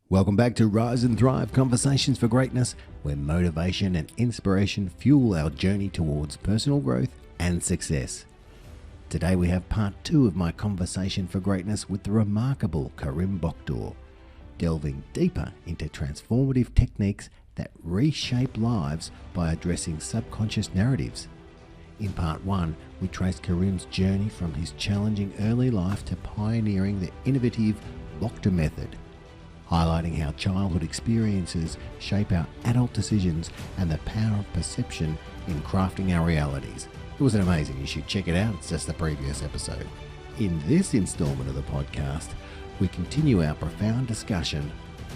Welcome back to Rise and Thrive Conversations for Greatness, where motivation and inspiration fuel our journey towards personal growth and success. Today we have part 2 of my conversation for greatness with the remarkable Karim Boktor, delving deeper into transformative techniques that reshape lives by addressing subconscious narratives. In part 1, we trace Karim's journey from his challenging early life to pioneering the innovative Boktor method, highlighting how childhood experiences shape our adult decisions and the power of perception in crafting our realities. It was amazing. You should check it out. It's just the previous episode. In this installment of the podcast, we continue our profound discussion,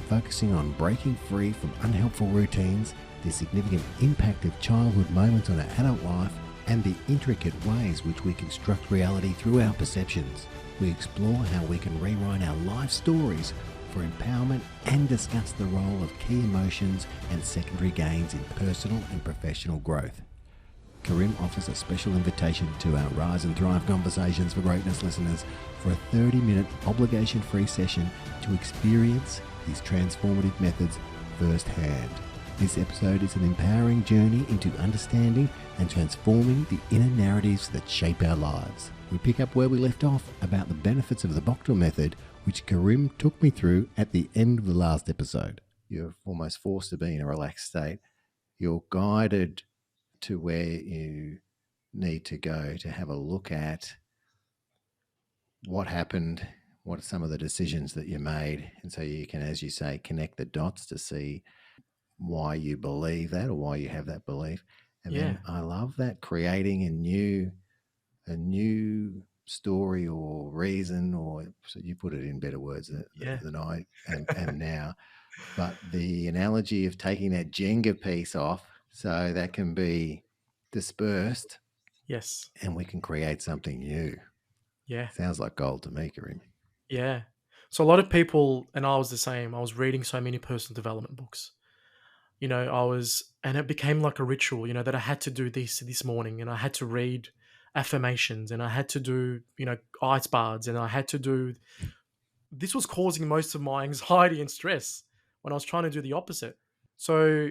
focusing on breaking free from unhelpful routines, the significant impact of childhood moments on our adult life, and the intricate ways which we construct reality through our perceptions. We explore how we can rewrite our life stories for empowerment and discuss the role of key emotions and secondary gains in personal and professional growth. Karim offers a special invitation to our Rise and Thrive Conversations for Greatness listeners for a 30-minute obligation-free session to experience his transformative methods firsthand. This episode is an empowering journey into understanding and transforming the inner narratives that shape our lives. We pick up where we left off about the benefits of the Boktor method, which Karim took me through at the end of the last episode. You're almost forced to be in a relaxed state. You're guided to where you need to go to have a look at what happened, what are some of the decisions that you made. And so you can, as you say, connect the dots to see why you believe that or why you have that belief. And then I love that, creating a new story or reason, or so you put it in better words than I am now. But the analogy of taking that Jenga piece off so that can be dispersed. Yes. And we can create something new. Yeah. Sounds like gold to me, Karim. Yeah. So a lot of people, and I was the same, I was reading so many personal development books. And it became like a ritual, that I had to do this morning, and I had to read affirmations, and I had to do, ice baths, and I had to do, this was causing most of my anxiety and stress when I was trying to do the opposite. So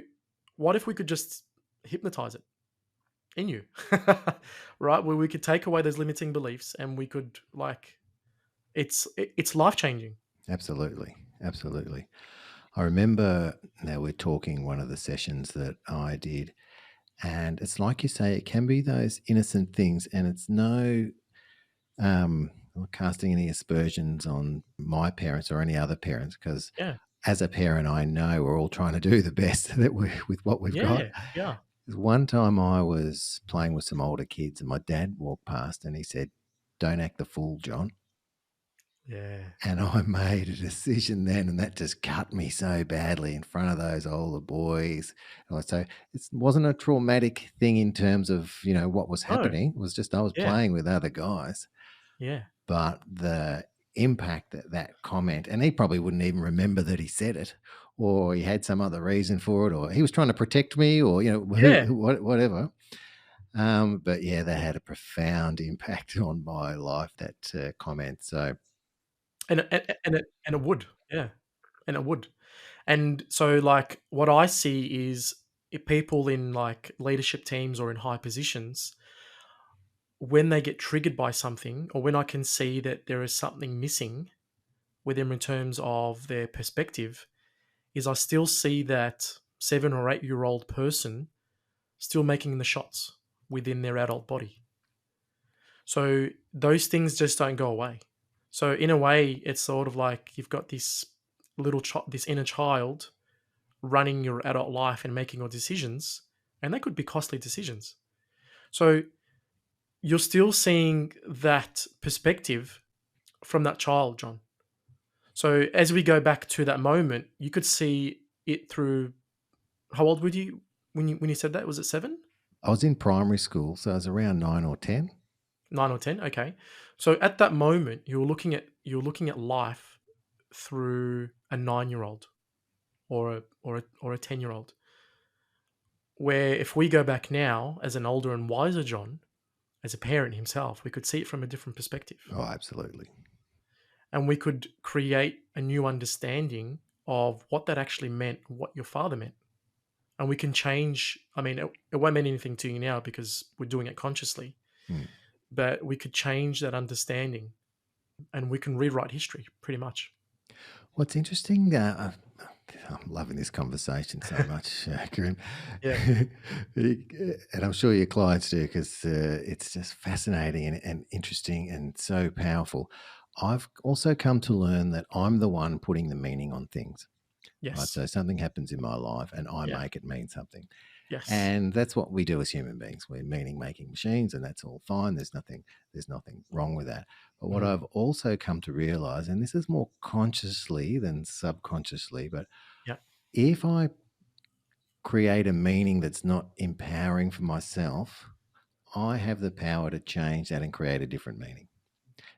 what if we could just hypnotize it in you, right? Where we could take away those limiting beliefs and we could it's life-changing. Absolutely. I remember, now we're talking one of the sessions that I did, and it's like you say, it can be those innocent things, and it's no casting any aspersions on my parents or any other parents, because Yeah. as a parent, I know we're all trying to do the best that with what we've got. Yeah. One time I was playing with some older kids, and my dad walked past and he said, "Don't act the fool, John." Yeah. And I made a decision then, and that just cut me so badly in front of those older boys. And so it wasn't a traumatic thing in terms of, what was No. happening. It was just I was Yeah. playing with other guys. Yeah. But the impact that comment, and he probably wouldn't even remember that he said it, or he had some other reason for it, or he was trying to protect me, or, Yeah. whatever. But yeah, that had a profound impact on my life, that comment. So And it would. Yeah. And it would. And so, like, what I see is if people in, like, leadership teams or in high positions, when they get triggered by something, or when I can see that there is something missing with them in terms of their perspective, is I still see that 7 or 8-year-old person still making the shots within their adult body. So those things just don't go away. So in a way, it's sort of like you've got this this inner child running your adult life and making your decisions, and they could be costly decisions. So you're still seeing that perspective from that child, John. So as we go back to that moment, you could see it through. How old were you when you said that? Was it 7? I was in primary school, so I was around 9 or 10. 9 or 10? Okay. So at that moment, you're looking at life through a 9-year-old or a 10-year-old. Where if we go back now as an older and wiser John, as a parent himself, we could see it from a different perspective. Oh, absolutely. And we could create a new understanding of what that actually meant, what your father meant. And we can change. I mean, it won't mean anything to you now because we're doing it consciously, Hmm. but we could change that understanding and we can rewrite history pretty much. What's interesting, I'm loving this conversation so much, Karim. Yeah. And I'm sure your clients do because it's just fascinating and interesting and so powerful. I've also come to learn that I'm the one putting the meaning on things, right? Yes. So something happens in my life and I Yeah. make it mean something. Yes. And that's what we do as human beings. We're meaning making machines, and that's all fine. There's nothing wrong with that. But what Mm. I've also come to realize, and this is more consciously than subconsciously, but Yeah. if I create a meaning that's not empowering for myself, I have the power to change that and create a different meaning.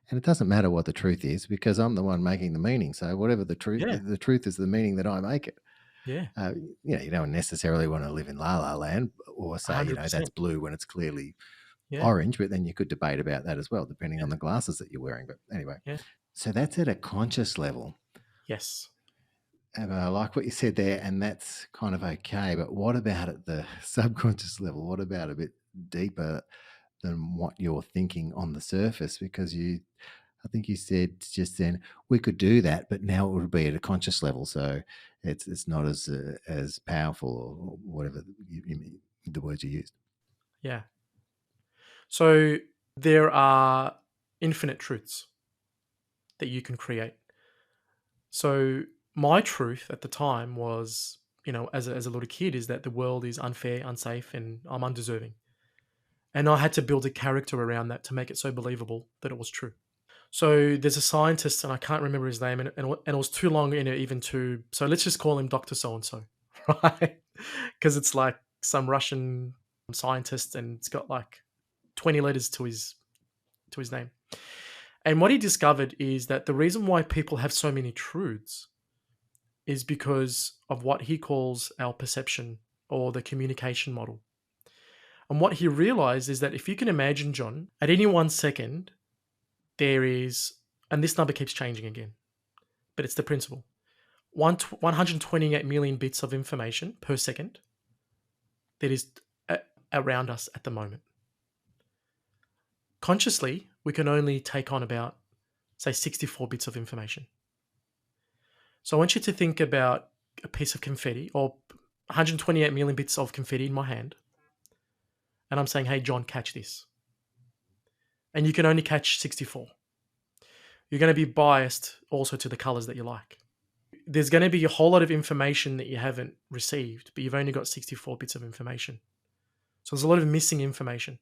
And it doesn't matter what the truth is because I'm the one making the meaning. So whatever Yeah. the truth is the meaning that I make it. Yeah. Uh, you don't necessarily want to live in la la land or say, 100%. that's blue when it's clearly Yeah. orange, but then you could debate about that as well, depending Yeah. on the glasses that you're wearing. But anyway, Yeah. so that's at a conscious level. Yes. And I like what you said there, and that's kind of okay. But what about at the subconscious level? What about a bit deeper than what you're thinking on the surface? Because I think you said just then we could do that, but now it would be at a conscious level, so it's not as powerful or whatever the words you used. Yeah. So there are infinite truths that you can create. So my truth at the time was, as a little kid, is that the world is unfair, unsafe, and I'm undeserving. And I had to build a character around that to make it so believable that it was true. So there's a scientist, and I can't remember his name, and it was too long in it even to. So let's just call him Doctor So and So, right? Because it's like some Russian scientist, and it's got like 20 letters to his name. And what he discovered is that the reason why people have so many truths is because of what he calls our perception or the communication model. And what he realized is that if you can imagine, John, at any 1 second, there is, and this number keeps changing again, but it's the principle 128 million bits of information per second that is around us at the moment. Consciously, we can only take on about, say, 64 bits of information. So I want you to think about a piece of confetti or 128 million bits of confetti in my hand. And I'm saying, hey, John, catch this. And you can only catch 64. You're going to be biased also to the colors that you like. There's going to be a whole lot of information that you haven't received, but you've only got 64 bits of information. So there's a lot of missing information,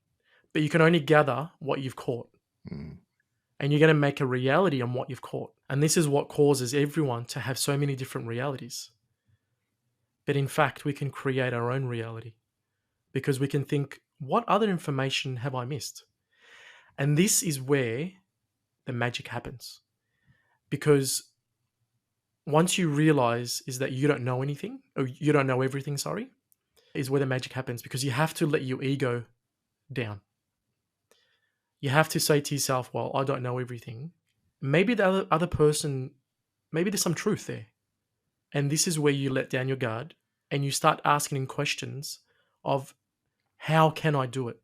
but you can only gather what you've caught. Mm. And you're going to make a reality on what you've caught. And this is what causes everyone to have so many different realities. But in fact, we can create our own reality because we can think, what other information have I missed? And this is where the magic happens. Because once you realize is that you don't know anything, or you don't know everything, sorry, is where the magic happens because you have to let your ego down. You have to say to yourself, well, I don't know everything. Maybe the other person, maybe there's some truth there. And this is where you let down your guard and you start asking questions of how can I do it?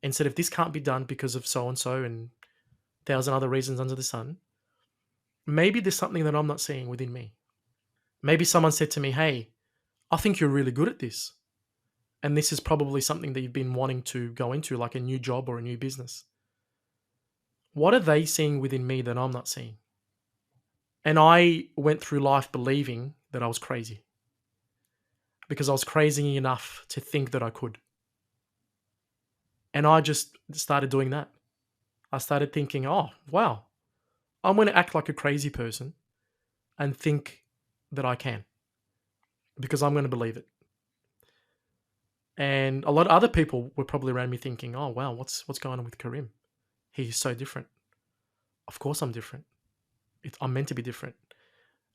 Instead of this can't be done because of so and so and 1,000 other reasons under the sun. Maybe there's something that I'm not seeing within me. Maybe someone said to me, hey, I think you're really good at this. And this is probably something that you've been wanting to go into, like a new job or a new business. What are they seeing within me that I'm not seeing? And I went through life believing that I was crazy because I was crazy enough to think that I could. And I just started doing that. I started thinking, oh, wow, I'm going to act like a crazy person and think that I can because I'm going to believe it. And a lot of other people were probably around me thinking, oh, wow, what's going on with Karim? He's so different. Of course I'm different. I'm meant to be different.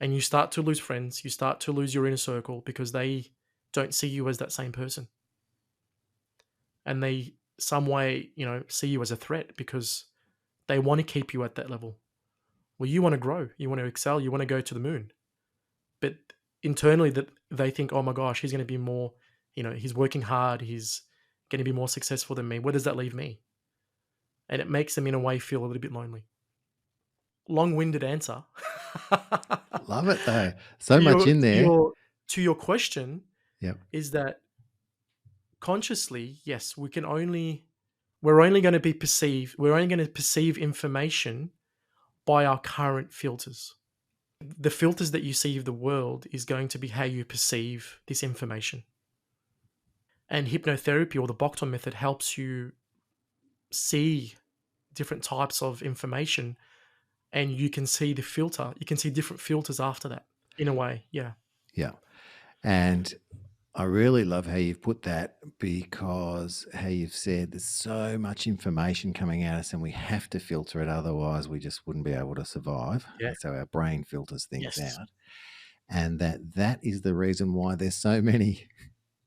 And you start to lose friends. You start to lose your inner circle because they don't see you as that same person. And they, some way, see you as a threat because they want to keep you at that level. Well, you want to grow. You want to excel. You want to go to the moon. but internally that they think, oh my gosh, he's going to be more, he's working hard, he's going to be more successful than me. Where does that leave me? And it makes them in a way feel a little bit lonely. Long-winded answer. Love it though. So to much your in to there. your to your question Yep. is that consciously, yes, we're only going to perceive information by our current filters. The filters that you see of the world is going to be how you perceive this information. And hypnotherapy or the Boktor method helps you see different types of information, and you can see the filter. You can see different filters after that, in a way. Yeah. Yeah. And I really love how you've put that, because how you've said there's so much information coming at us and we have to filter it. Otherwise, we just wouldn't be able to survive. Yeah. So our brain filters things Yes. out. And that is the reason why there's so many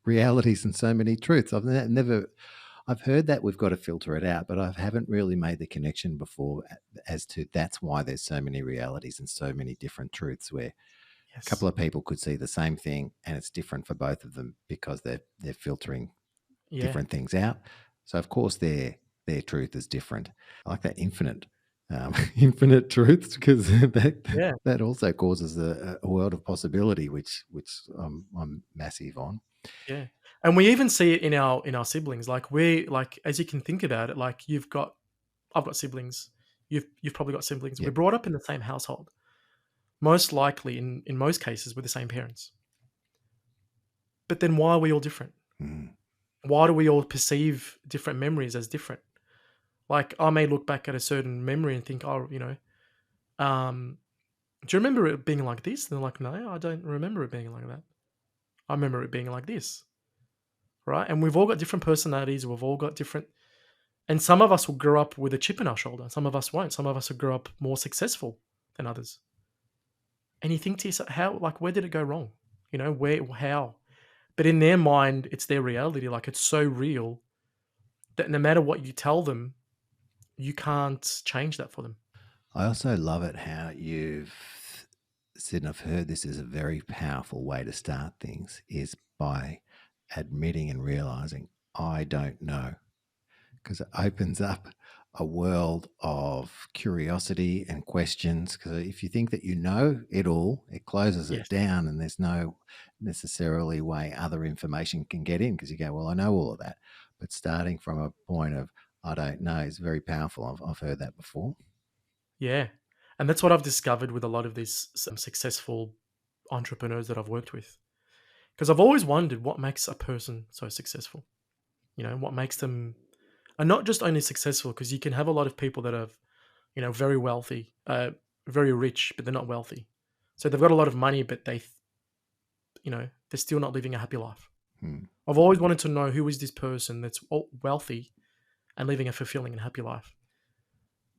realities and so many truths. I've heard that we've got to filter it out, but I haven't really made the connection before as to that's why there's so many realities and so many different truths, where a Yes. couple of people could see the same thing and it's different for both of them because they're filtering Yeah. different things out. So of course their truth is different. I like that infinite truths, because Yeah. that also causes a world of possibility, which I'm massive on. Yeah. And we even see it in our siblings. Like as you can think about it, like I've got siblings. You've probably got siblings. We're Yep. brought up in the same household. Most likely, in most cases, with the same parents. But then why are we all different? Mm. Why do we all perceive different memories as different? Like I may look back at a certain memory and think, oh, do you remember it being like this? And they're like, no, I don't remember it being like that. I remember it being like this. Right? And we've all got different personalities. We've all got different. And some of us will grow up with a chip in our shoulder. Some of us won't. Some of us will grow up more successful than others. And you think to yourself, where did it go wrong? How? But in their mind, it's their reality. Like, it's so real that no matter what you tell them, you can't change that for them. I also love it how you've said, and I've heard this is a very powerful way to start things, is by admitting and realizing I don't know, because it opens up a world of curiosity and questions. Because if you think that you know it all, it closes Yes. it down, and there's no necessarily way other information can get in, because you go, well, I know all of that. But starting from a point of I don't know is very powerful. I've heard that before. Yeah. And that's what I've discovered with a lot of these successful entrepreneurs that I've worked with. Because I've always wondered what makes a person so successful. What makes them, and not just only successful, because you can have a lot of people that are, very wealthy, very rich, but they're not wealthy. So they've got a lot of money, but they're still not living a happy life. I've always wanted to know, who is this person that's wealthy and living a fulfilling and happy life.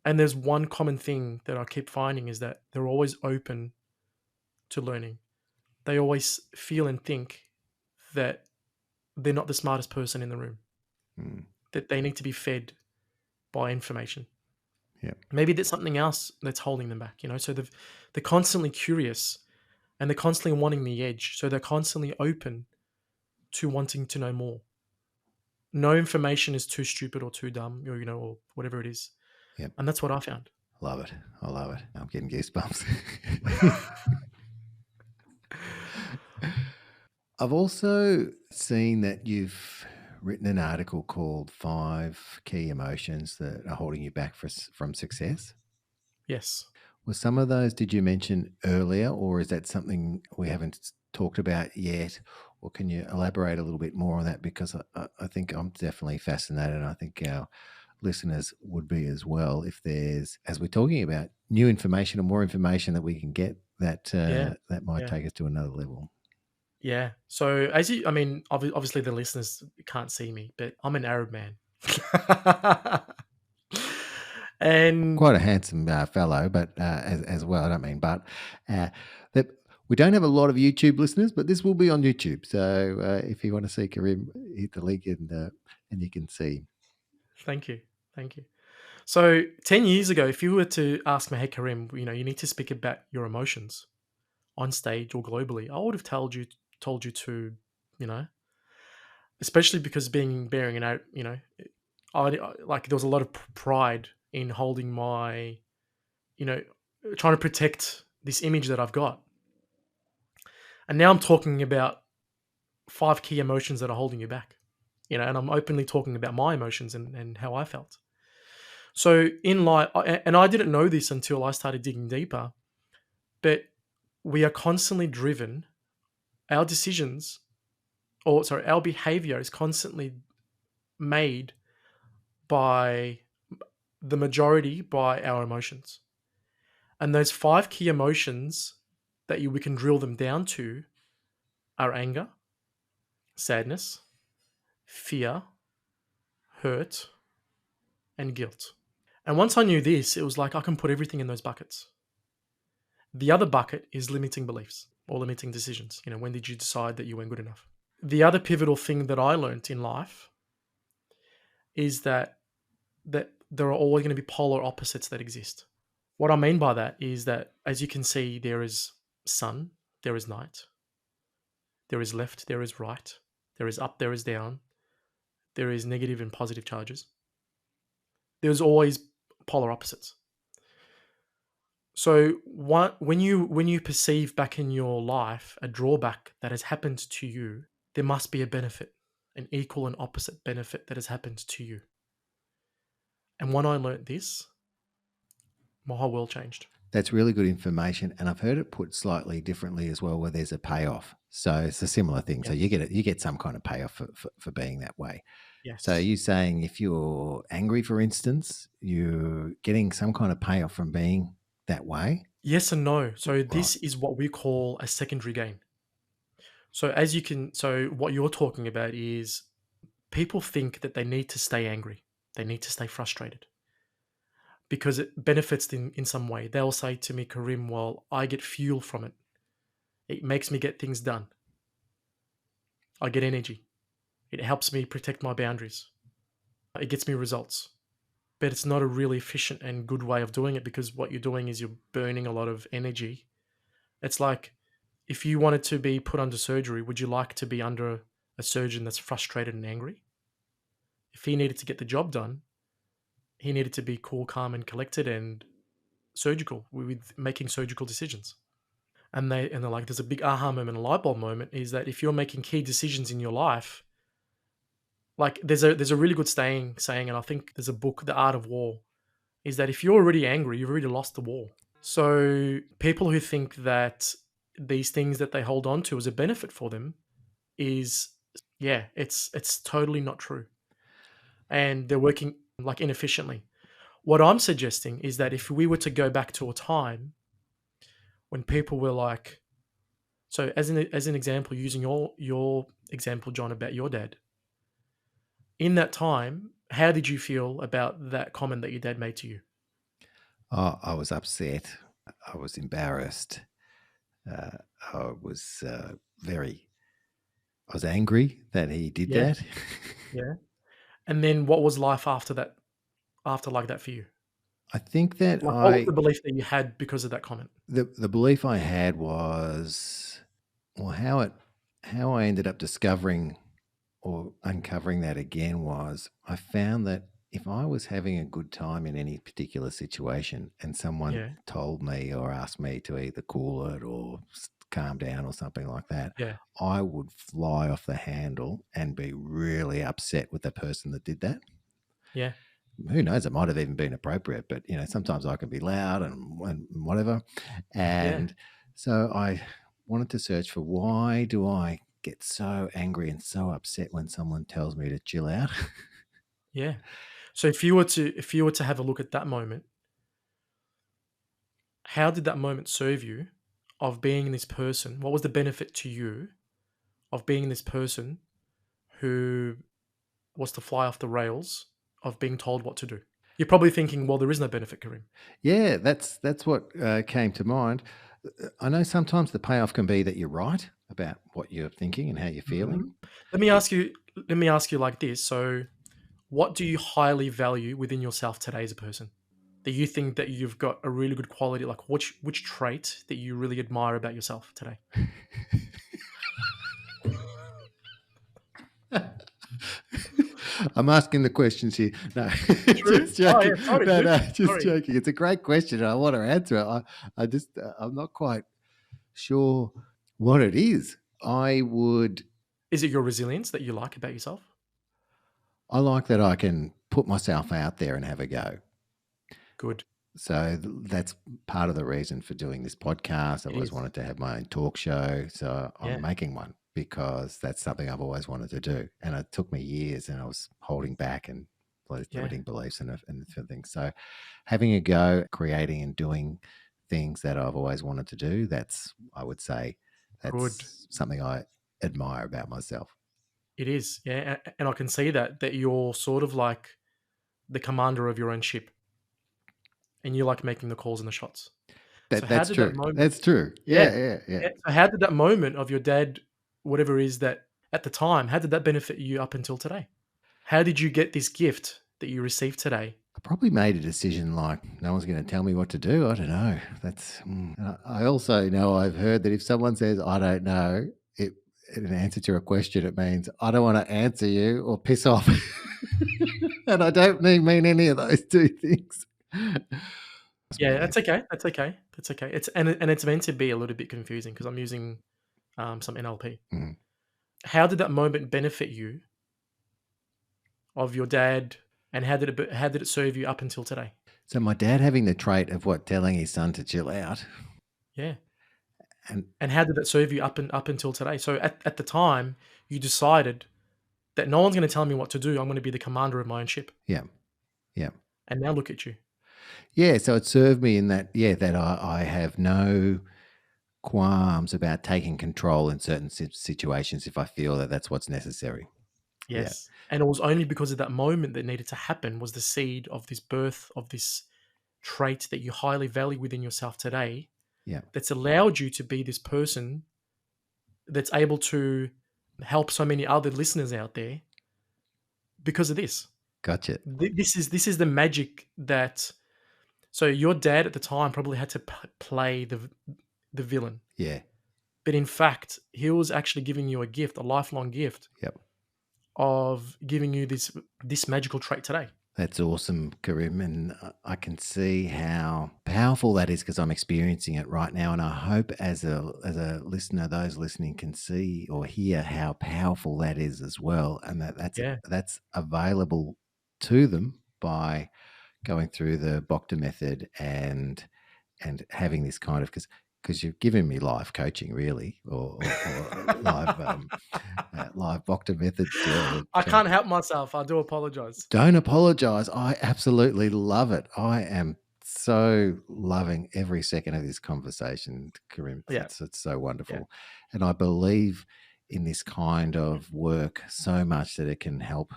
And there's one common thing that I keep finding, is that they're always open to learning. They always feel and think that they're not the smartest person in the room, that they need to be fed by information. Yeah. Maybe there's something else that's holding them back, so they're constantly curious, and they're constantly wanting the edge. So they're constantly open to wanting to know more. No information is too stupid or too dumb, or whatever it is. Yep. And that's what I found. Love it. I love it. I'm getting goosebumps. I've also seen that you've written an article called 5 Key Emotions That Are Holding You Back from Success. Yes. Were some of those, did you mention earlier, or is that something we haven't talked about yet? Or can you elaborate a little bit more on that? Because I think I'm definitely fascinated, and I think our listeners would be as well, if there's, as we're talking about, new information or more information that we can get that that might take us to another level. Yeah. So obviously the listeners can't see me, but I'm an Arab man. And quite a handsome fellow, but as well, I don't mean, but that we don't have a lot of YouTube listeners, but this will be on YouTube. So if you want to see Karim, hit the link and you can see. Thank you. So 10 years ago, if you were to ask me, hey, Karim, you need to speak about your emotions, on stage or globally, I would have told you to, you know, especially because bearing out, like there was a lot of pride in holding my, you know, trying to protect this image that I've got. And now I'm talking about 5 key emotions that are holding you back, and I'm openly talking about my emotions and how I felt. So in life, and I didn't know this until I started digging deeper, but we are constantly driven, our decisions, or sorry, our behavior is constantly made by the majority by our emotions. And those 5 key emotions that we can drill them down to are anger, sadness, fear, hurt, and guilt. And once I knew this, it was like I can put everything in those buckets. The other bucket is limiting beliefs or limiting decisions. When did you decide that you weren't good enough? The other pivotal thing that I learned in life is that there are always going to be polar opposites that exist. What I mean by that is that, as you can see, there is sun, there is night, there is left, there is right, there is up, there is down, there is negative and positive charges. There's always polar opposites. So when you perceive back in your life a drawback that has happened to you, there must be a benefit, an equal and opposite benefit that has happened to you. And when I learnt this, my whole world changed. That's really good information, and I've heard it put slightly differently as well, where there's a payoff. So it's a similar thing. So Yes. you get some kind of payoff for being that way. So are Yes. you saying if you're angry, for instance, you're getting some kind of payoff from being that way? Yes and no. So Right. this is what we call a secondary gain. So what you're talking about is people think that they need to stay angry. They need to stay frustrated because it benefits them in some way. They'll say to me, Karim, well, I get fuel from it. It makes me get things done. I get energy. It helps me protect my boundaries. It gets me results. But it's not a really efficient and good way of doing it, because what you're doing is you're burning a lot of energy. It's like, if you wanted to be put under surgery, would you like to be under a surgeon that's frustrated and angry? If he needed to get the job done, he needed to be cool, calm, and collected and surgical with making surgical decisions. And they're like, there's a big aha moment, a light bulb moment, is that if you're making key decisions in your life, like there's a really good saying, and I think there's a book, The Art of War, is that if you're already angry, you've already lost the war. So people who think that these things that they hold on to as a benefit for them is, yeah, it's totally not true. And they're working like inefficiently. What I'm suggesting is that if we were to go back to a time when people were like, so as an example, using your example, John, about your dad, in that time, how did you feel about that comment that your dad made to you? Oh, I was upset. I was embarrassed. I was I was angry that he did Yeah, that. yeah. And then what was life after that? After like that for you? I think that Like, what was the belief that you had because of that comment? the belief I had was, well, how I ended up discovering or uncovering that again was, I found that if I was having a good time in any particular situation and someone Yeah, told me or asked me to either cool it or calm down or something like that, yeah, I would fly off the handle and be really upset with the person that did that. yeah, Who knows? It might have even been appropriate, but sometimes I can be loud and whatever. yeah, And so I wanted to search for, why do I get so angry and so upset when someone tells me to chill out? yeah. So if you were to have a look at that moment, how did that moment serve you of being this person? What was the benefit to you of being this person who was to fly off the rails of being told what to do? You're probably thinking, well, there is no benefit, Karim. Yeah, that's what came to mind. I know sometimes the payoff can be that you're right about what you're thinking and how you're feeling. Mhm. Let me ask you. Let me ask you like this. So, what do you highly value within yourself today as a person? that you think that you've got a really good quality, like which trait that you really admire about yourself today? I'm asking the questions here. No, True. just Oh yeah, joking. sorry, No, dude. no, just Sorry. joking. It's a great question. I want to answer it. I just, I'm not quite sure what it is. I would, Is it your resilience that you like about yourself? I like that I can put myself out there and have a go. Good. So that's part of the reason for doing this podcast. I've It always is. wanted to have my own talk show. So I'm Yeah. making one because that's something I've always wanted to do. And it took me years and I was holding back and Yeah. limiting beliefs and things. So having a go, creating and doing things that I've always wanted to do, that's, I would say, Good. that's something I admire about myself. It is. Yeah. And I can see that you're sort of like the commander of your own ship, and you like making the calls and the shots. So how That's did that true. moment? That's true. Yeah. Yeah, yeah, yeah. Yeah. So how did that moment of your dad, whatever it is that at the time, how did that benefit you up until today? How did you get this gift that you received today? I probably made a decision like no one's going to tell me what to do. I don't know. I also know I've heard that if someone says I don't know, it in answer to a question, it means I don't want to answer you or piss off. And I don't mean any of those two things. That's my Yeah, that's answer. okay. That's okay. That's okay. And it's meant to be a little bit confusing because I'm using some NLP. Mm. How did that moment benefit you of your dad, and how did it serve you up until today? So my dad having the trait of what telling his son to chill out, Yeah. and And how did that serve you up until today? So at the time, you decided that no one's going to tell me what to do. I'm going to be the commander of my own ship. yeah, yeah. And now look at you. Yeah, so it served me in that, yeah, that I have no qualms about taking control in certain situations if I feel that that's what's necessary. Yeah, Yes. And it was only because of that moment that needed to happen was the seed of this birth of this trait that you highly value within yourself today yeah, that's allowed you to be this person that's able to help so many other listeners out there because of this. gotcha. This is the magic that. So your dad at the time probably had to play the villain, Yeah, but in fact, he was actually giving you a gift, a lifelong gift yep. of giving you this magical trait today. That's awesome, Karim. And I can see how powerful that is because I'm experiencing it right now. And I hope as a listener, those listening can see or hear how powerful that is as well. And Yeah. that's available to them by going through the Boktor method and having this kind of because you've given me life coaching really or live Boktor methods to I can't help myself. I do apologize. don't apologize. I absolutely love it. I am so loving every second of this conversation, Karim. Yeah. It's so Yeah. wonderful. And I believe in this kind of work so much that it can help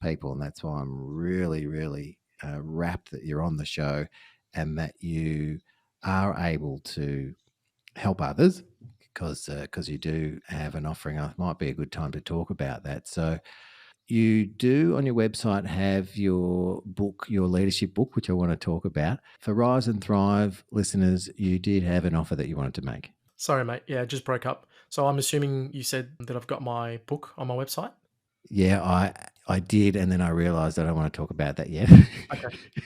people. And that's why I'm really, really rapt that you're on the show and that you are able to help others because you do have an offering. It might be a good time to talk about that. So you do on your website have your book, your leadership book, which I want to talk about. For Rise and Thrive listeners, you did have an offer that you wanted to make. Sorry, mate. Yeah, it just broke up. So I'm assuming you said that I've got my book on my website. Yeah, I did, and then I realised I don't want to talk about that yet.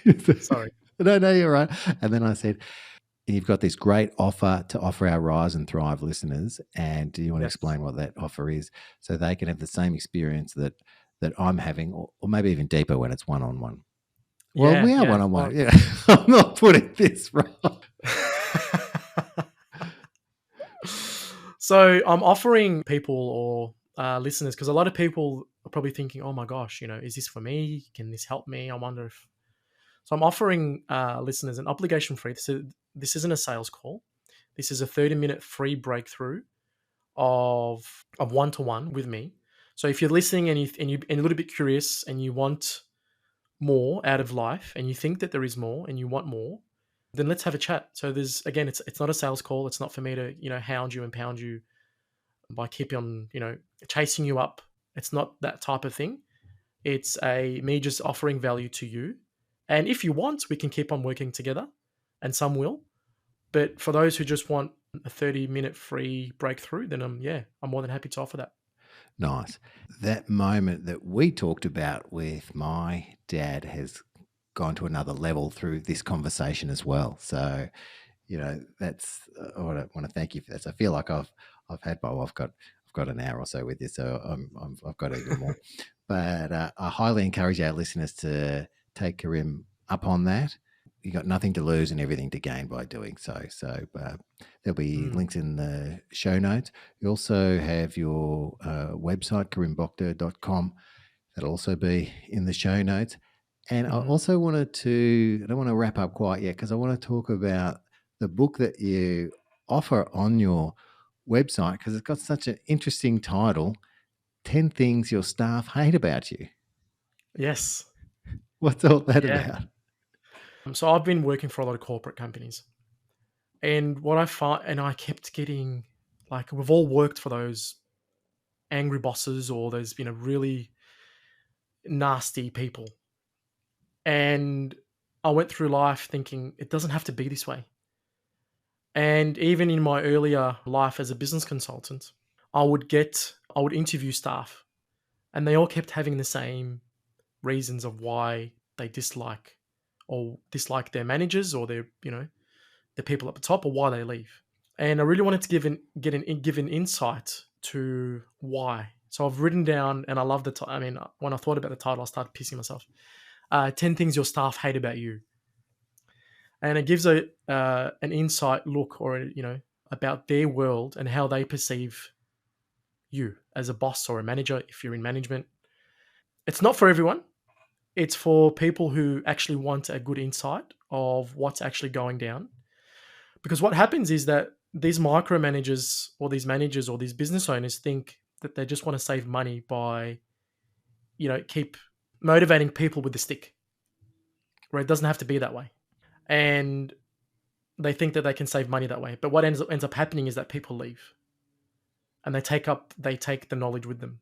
Okay. Sorry. No, you're right. And then I said, you've got this great offer to offer our Rise and Thrive listeners, and do you want to Yes. explain what that offer is so they can have the same experience that I'm having, or maybe even deeper when it's one-on-one? Well, Yeah. we are Yeah. one-on-one. Yeah, I'm not putting this right. So I'm offering people or listeners because a lot of people are probably thinking, "Oh my gosh, is this for me? Can this help me?" I wonder if. So I'm offering listeners an obligation-free. This isn't a sales call. This is a 30-minute free breakthrough of one-to-one with me. So if you're listening and you're a little bit curious and you want more out of life and you think that there is more and you want more, then let's have a chat. So there's again, it's not a sales call. It's not for me to hound you and pound you by keeping on chasing you up. It's not that type of thing. It's a me just offering value to you And if you want, we can keep on working together, and some will. But for those who just want a 30-minute free breakthrough, then yeah, I'm more than happy to offer that. Nice. That moment that we talked about with my dad has gone to another level through this conversation as well. So, that's I want to thank you for that. So I feel like I've had I've got an hour or so with you, so I've got even more. But I highly encourage our listeners to take Karim up on that. You got nothing to lose and everything to gain by doing so. So there'll be Mm, links in the show notes. You also have your website, karimboktor.com. That'll also be in the show notes. And I mhm. also I don't want to wrap up quite yet because I want to talk about the book that you offer on your website because it's got such an interesting title, 10 Things Your Staff Hate About You. Yes. What's all that Yeah. about? So I've been working for a lot of corporate companies, and what I find, and I kept getting, like, we've all worked for those angry bosses or those, really nasty people. And I went through life thinking it doesn't have to be this way. And even in my earlier life as a business consultant, I would interview staff, and they all kept having the same reasons of why they dislike their managers or the people at the top, or why they leave. And I really wanted to give an insight to why. So I've written down, and I love the. I mean, when I thought about the title, I started pissing myself. 10 things your staff hate about you, and it gives a an insight look, or about their world and how they perceive you as a boss or a manager if you're in management. It's not for everyone. It's for people who actually want a good insight of what's actually going down. Because what happens is that these micromanagers or these managers or these business owners think that they just want to save money by, keep motivating people with the stick, where it doesn't have to be that way. And they think that they can save money that way. But what ends up happening is that people leave, and they take the knowledge with them.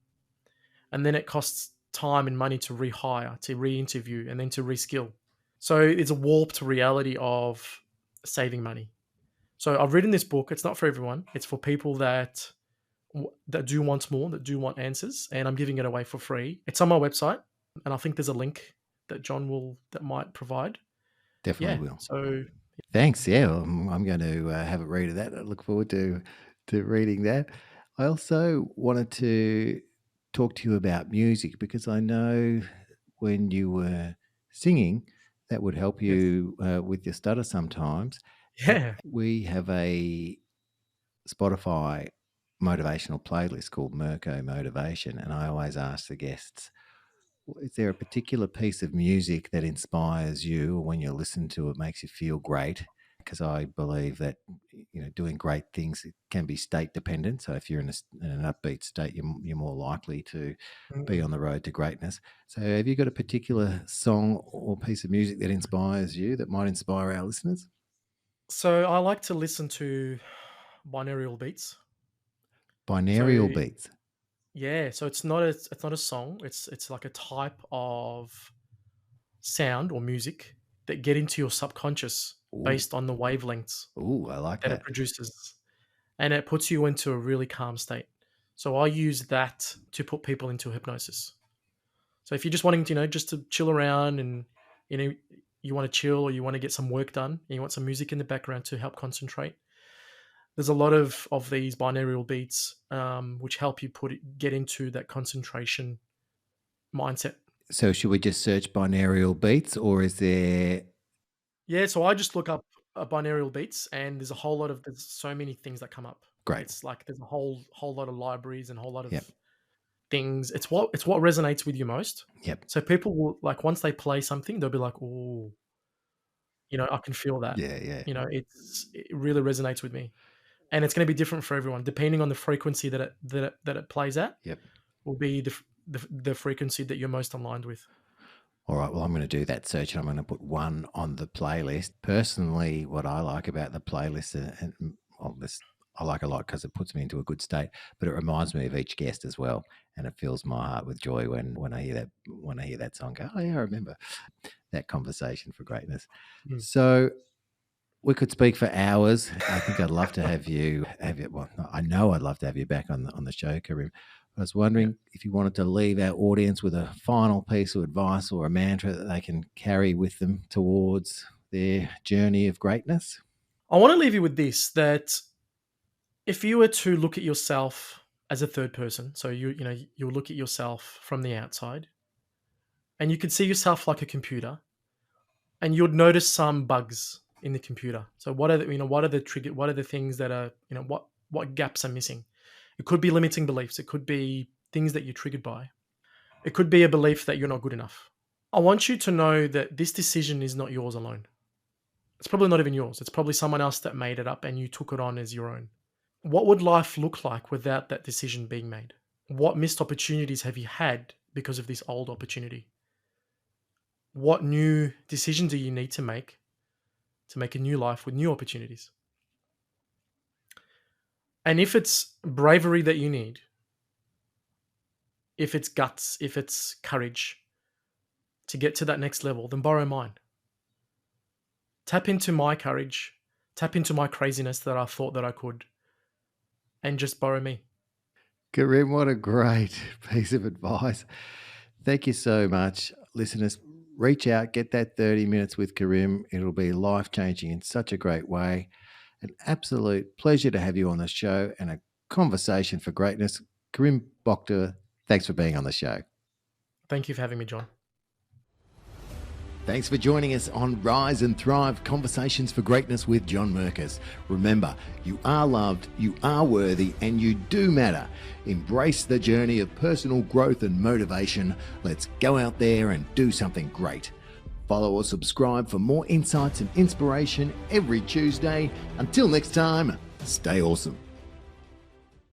And then it costs time and money to rehire, to re-interview, and then to reskill. So it's a warped reality of saving money. So I've written this book. It's not for everyone. It's for people that do want more, that do want answers, and I'm giving it away for free. It's on my website, and I think there's a link that that might provide. Definitely Yeah. will. So Thanks. Yeah, I'm going to have a read of that. I look forward to reading that. I also wanted to talk to you about music because I know when you were singing, that would help yes, you with your stutter sometimes. yeah, We have a Spotify motivational playlist called Merko Motivation, and I always ask the guests, is there a particular piece of music that inspires you, or when you listen to it makes you feel great? Because I believe that doing great things can be state dependent. So if you're in an upbeat state, you're more likely to be on Mm. the road to greatness. So have you got a particular song or piece of music that inspires you that might inspire our listeners? So I like to listen to binaural beats. Binaural So beats. yeah, so it's not a song. It's like a type of sound or music that get into your subconscious Ooh, based on the wavelengths ooh, I like that it that. produces, and it puts you into a really calm state. So I use that to put people into hypnosis. So if you're just wanting to, just to chill around, and you know you want to chill, or you want to get some work done, and you want some music in the background to help concentrate, there's a lot of these binaural beats, which help you get into that concentration mindset. So should we just search binaural beats, or is there Yeah, so I just look up binaural beats, and there's so many things that come up. great? It's like there's a whole lot of libraries and a whole lot of Yep, things. It's what resonates with you most. yep, So people will, like, once they play something, they'll be like, "Oh, I can feel that." yeah, yeah, It really resonates with me, and it's going to be different for everyone depending on the frequency that it plays at. yep. Will be the frequency that you're most aligned with. All right, well, I'm going to do that search and I'm going to put one on the playlist. Personally, what I like about the playlist, and well, I like a lot because it puts me into a good state, but it reminds me of each guest as well. And it fills my heart with joy when I hear that song. Go, oh yeah, I remember that conversation for greatness. Mm. So we could speak for hours. I think I'd love to have you. Well, I know I'd love to have you back on the show, Karim. I was wondering if you wanted to leave our audience with a final piece of advice or a mantra that they can carry with them towards their journey of greatness. I want to leave you with this, that if you were to look at yourself as a third person, so you'll look at yourself from the outside, and you could see yourself like a computer, and you'd notice some bugs in the computer. So what are the things that are, what gaps are missing? It could be limiting beliefs. It could be things that you're triggered by. It could be a belief that you're not good enough. I want you to know that this decision is not yours alone. It's probably not even yours. It's probably someone else that made it up and you took it on as your own. What would life look like without that decision being made? What missed opportunities have you had because of this old opportunity? What new decision do you need to make a new life with new opportunities? And if it's bravery that you need, if it's guts, if it's courage to get to that next level, then borrow mine. Tap into my courage, tap into my craziness that I thought that I could, and just borrow me. Karim, what a great piece of advice. Thank you so much. Listeners, reach out, get that 30 minutes with Karim. It'll be life-changing in such a great way. An absolute pleasure to have you on the show and a conversation for greatness. Karim Boktor, thanks for being on the show. Thank you for having me, John. Thanks for joining us on Rise and Thrive Conversations for Greatness with John Merkus. Remember, you are loved, you are worthy, and you do matter. Embrace the journey of personal growth and motivation. Let's go out there and do something great. Follow or subscribe for more insights and inspiration every Tuesday. Until next time, stay awesome.